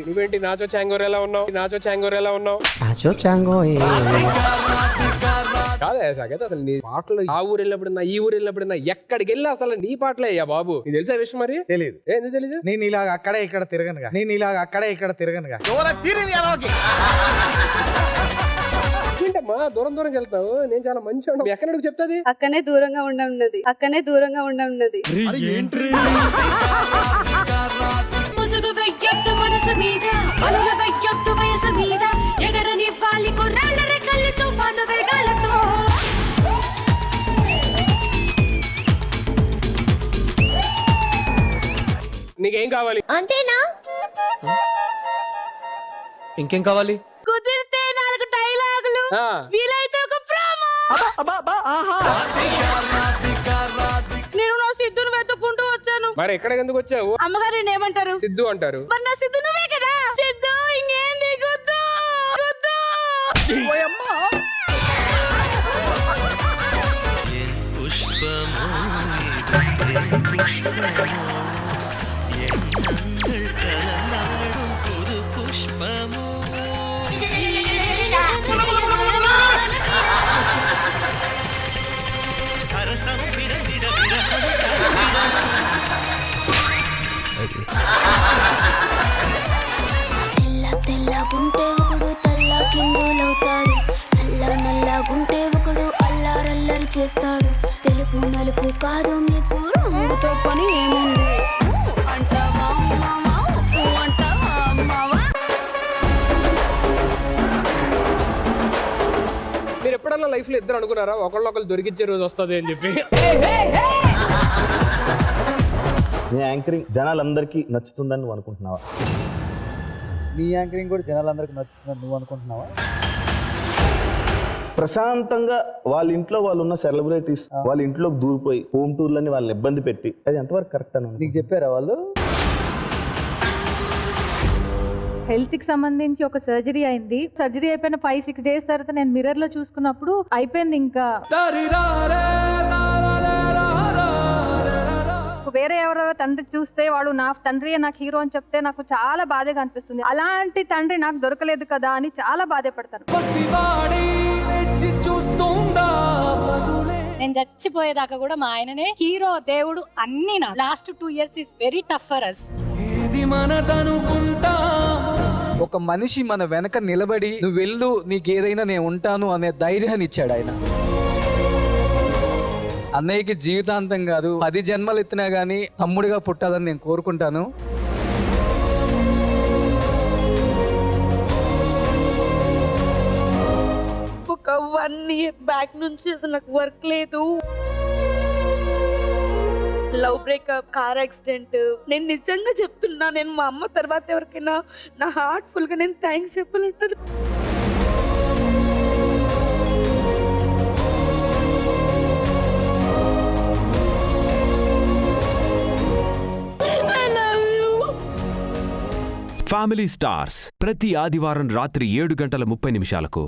నువ్వేంటి నాచో చాంగోరేలా ఉన్నావు? నాచో చాంగో కాదే సాగేత, అసలు నీ పాటలు ఆ ఊరు వెళ్ళినప్పుడన్నా ఈ ఊరు వెళ్ళినప్పుడన్నా ఎక్కడికి వెళ్ళి అసలు నీ పాటలే అయ్యా బాబు. నీకు తెలిసే విషయం మరి? తెలియదు. ఏంది తెలీదు? నేను ఇలాగ అక్కడే ఇక్కడ తిరగనుగా. ఏంటమ్మా దూరం దూరం వెళ్తావు? నేను చాలా మంచి ఎక్కడ చెప్తాది. అక్కనే దూరంగా ఉండనున్నది. ముసుగు వెయ్యొద్దు మనసు మీద, అలుల వెయ్యొద్దు వయసు మీద, ఎగరని వాలి కుర్రాళ్ళ రెక్కలు తుఫాను వేగాలతో. నీకేం కావాలి? అంతేనా? ఇంకేం కావాలి? కుదిరితే 4 డైలాగులు, వీలైతే ఒక ప్రోమో. నేను నా సిద్ధును వెతుక్కుంటూ వచ్చాను. మరి ఎక్కడికి ఎందుకు వచ్చావు? అమ్మగారు ఏమంటారు? సిద్ధు అంటారు. మరి నా సిద్ధు నువ్వే కదా. సిద్ధు ఇంకేంది గుద్దు. తెల్లగుంటే ఒకడు తెల్ల కిందులవుతాడు, నల్లగుంటే ఒకడు అల్లారల్లరి చేస్తాడు. తెలుపు నలుపు కాదు మీకు రంగుతో పని ఏముంది అంటావా మావా? అంటావా మావా? మీరు ఎప్పుడన్నా లైఫ్ లో ఇద్దరు అనుకున్నారా ఒకళ్ళొకళ్ళు దొరికిచ్చే రోజు వస్తుంది అని చెప్పి? నీ యాంకరింగ్ జనాలందరికీ నచ్చుతుందని నువ్వు అనుకుంటున్నావా? నీ యాంకరింగ్ కూడా జనాలందరికి నచ్చుతుందని నువ్వు అనుకుంటున్నావా? ప్రశాంతంగా వాళ్ళ ఇంట్లో వాళ్ళు ఉన్న సెలబ్రిటీస్ వాళ్ళ ఇంట్లోకి దూరిపోయి హోమ్ టూర్లని వాళ్ళని ఇబ్బంది పెట్టి అది ఎంతవరకు కరెక్ట్ అని నీకు చెప్పారా వాళ్ళు? హెల్త్ కి సంబంధించి ఒక సర్జరీ అయింది. సర్జరీ అయిపోయిన 5-6 డేస్ తర్వాత నేను మిర్రర్ లో చూసుకున్నప్పుడు అయిపోయింది. ఇంకా వేరే ఎవరెవరో తండ్రి చూస్తే వాడు నా తండ్రి నాకు హీరో అని చెప్తే నాకు చాలా బాధగా అనిపిస్తుంది. అలాంటి తండ్రి నాకు దొరకలేదు కదా అని చాలా బాధపడతాను. నేను చచ్చిపోయేదాకా కూడా మా ఆయననే హీరో, దేవుడు అన్ని. నా last 2 years is very tough for us. ఒక మనిషి మన వెనక నిలబడి నువ్వు వెళ్ళు నీకు ఏదైనా నేను ఉంటాను అనే ధైర్యాన్ని ఇచ్చాడు ఆయన. అన్నయ్యకి జీవితాంతం కాదు 10 జన్మలు ఎత్తినా గానీ తమ్ముడిగా పుట్టాలని నేను కోరుకుంటాను. ఒక 1 year బ్యాక్ నుంచి అసలు నాకు వర్క్ లేదు. Love breakup, car accident. నేను నిజంగా చెప్తున్నా, నేను మా అమ్మ తర్వాత ఎవరికైనా నా హార్ట్ఫుల్ గా నేను థ్యాంక్స్ చెప్పాలంటారు. ఫ్యామిలీ స్టార్స్ ప్రతి ఆదివారం రాత్రి 7:30 నిమిషాలకు